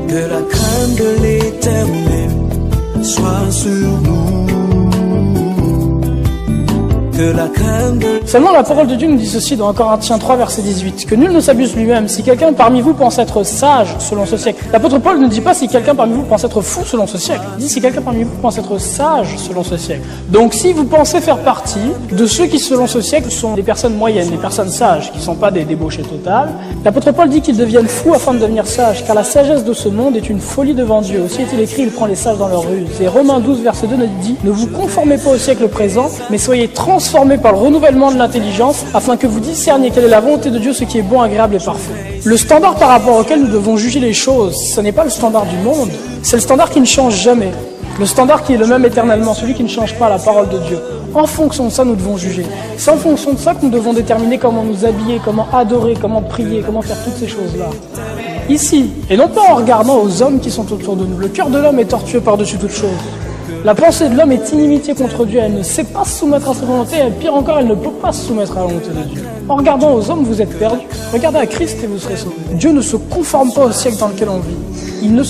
Que la crainte de l'Éternel soit sur nous. Que la crainte de... Seulement la parole de Dieu nous dit ceci dans 1 Corinthiens 3 verset 18, que nul ne s'abuse lui-même. Si quelqu'un parmi vous pense être sage selon ce siècle, l'apôtre Paul ne dit pas si quelqu'un parmi vous pense être fou selon ce siècle, il dit si quelqu'un parmi vous pense être sage selon ce siècle. Donc si vous pensez faire partie de ceux qui selon ce siècle sont des personnes moyennes, des personnes sages, qui ne sont pas des débauchés totales, l'apôtre Paul dit qu'ils deviennent fous afin de devenir sages, car la sagesse de ce monde est une folie devant Dieu. Aussi est-il écrit, il prend les sages dans leur ruse. Et Romains 12 verset 2 nous dit, ne vous conformez pas au siècle présent, mais soyez transformés par le renouvellement de l'intelligence, afin que vous discerniez quelle est la volonté de Dieu, ce qui est bon, agréable et parfait. Le standard par rapport auquel nous devons juger les choses, ce n'est pas le standard du monde, c'est le standard qui ne change jamais. Le standard qui est le même éternellement, celui qui ne change pas, la parole de Dieu. En fonction de ça, nous devons juger. C'est en fonction de ça que nous devons déterminer comment nous habiller, comment adorer, comment prier, comment faire toutes ces choses-là. Ici, et non pas en regardant aux hommes qui sont autour de nous. Le cœur de l'homme est tortueux par-dessus toute chose. La pensée de l'homme est inimitié contre Dieu, elle ne sait pas se soumettre à sa volonté, et pire encore, elle ne peut pas se soumettre à la volonté de Dieu. En regardant aux hommes, vous êtes perdus. Regardez à Christ et vous serez sauvés. Dieu ne se conforme pas au siècle dans lequel on vit. Il ne